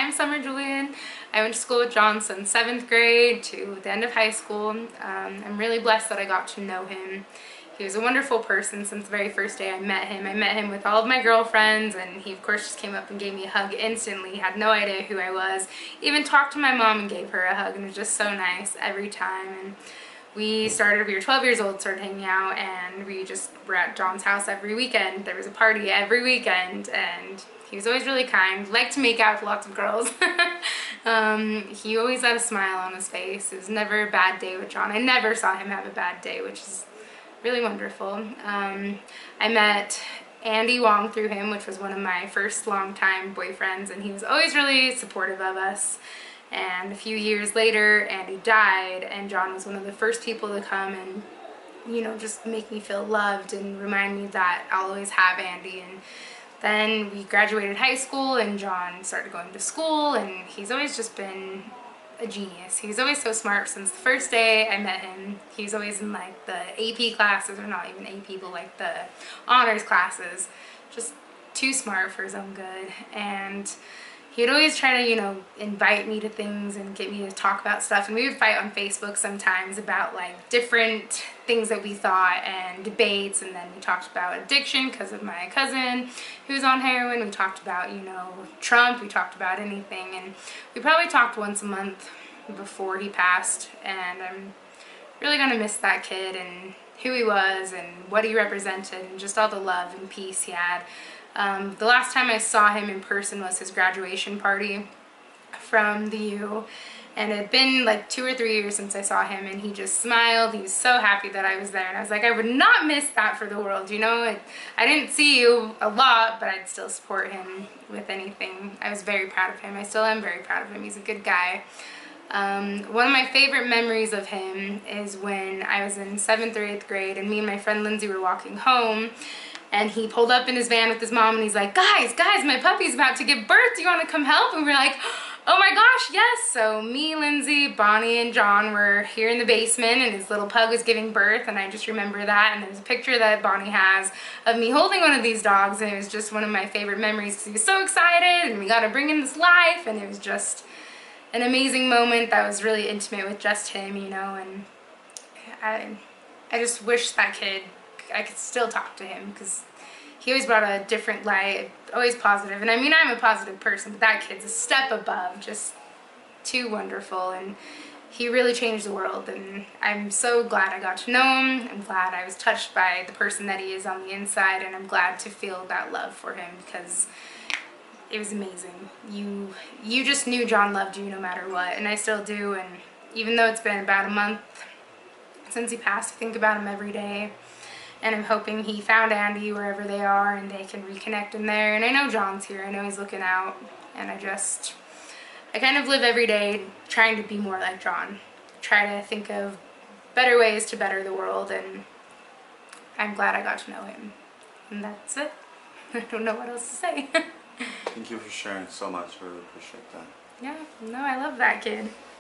I'm Summer Julian. I went to school with John since 7th grade to the end of high school. I'm really blessed that I got to know him. He was a wonderful person since the very first day I met him. I met him with all of my girlfriends, and he of course just came up and gave me a hug instantly. He had no idea who I was. Even talked to my mom and gave her a hug, and it was just so nice every time. And we were 12 years old, started hanging out, and we just were at John's house every weekend. There was a party every weekend, and he was always really kind, liked to make out with lots of girls. He always had a smile on his face. It was never a bad day with John. I never saw him have a bad day, which is really wonderful. I met Andy Wong through him, which was one of my first long-time boyfriends, and he was always really supportive of us. And a few years later, Andy died, and John was one of the first people to come and, you know, just make me feel loved and remind me that I'll always have Andy. And then we graduated high school, and John started going to school, and he's always just been a genius. He was always so smart since the first day I met him. He's always in like the AP classes, or not even AP, but like the honors classes. Just too smart for his own good. And he would always try to, you know, invite me to things and get me to talk about stuff. And we would fight on Facebook sometimes about like different things that we thought and debates. And then we talked about addiction because of my cousin who's on heroin. We talked about, you know, Trump. We talked about anything. And we probably talked once a month before he passed. And I'm really going to miss that kid and who he was and what he represented and just all the love and peace he had. The last time I saw him in person was his graduation party from the U, and it had been like 2 or 3 years since I saw him, and he just smiled. He was so happy that I was there, and I was like, I would not miss that for the world, you know. I didn't see you a lot, but I'd still support him with anything. I was very proud of him. I still am very proud of him. He's a good guy. One of my favorite memories of him is when I was in 7th or 8th grade, and me and my friend Lindsay were walking home, and he pulled up in his van with his mom, and he's like, guys, my puppy's about to give birth. Do you want to come help? And we're like, oh my gosh, yes. So me, Lindsay, Bonnie, and John were here in the basement, and his little pug was giving birth, and I just remember that. And there's a picture that Bonnie has of me holding one of these dogs, and it was just one of my favorite memories because he was so excited, and we got to bring him this life, and it was just an amazing moment that was really intimate with just him, you know. And I just wish that kid, I could still talk to him because he always brought a different light, always positive. And I mean, I'm a positive person, but that kid's a step above, just too wonderful. And he really changed the world, and I'm so glad I got to know him. I'm glad I was touched by the person that he is on the inside, and I'm glad to feel that love for him because it was amazing. You just knew John loved you no matter what, and I still do. And even though it's been about a month since he passed, I think about him every day. And I'm hoping he found Andy wherever they are and they can reconnect in there. And I know John's here. I know he's looking out. And I kind of live every day trying to be more like John. Try to think of better ways to better the world. And I'm glad I got to know him. And that's it. I don't know what else to say. Thank you for sharing so much. I really appreciate that. Yeah, no, I love that kid.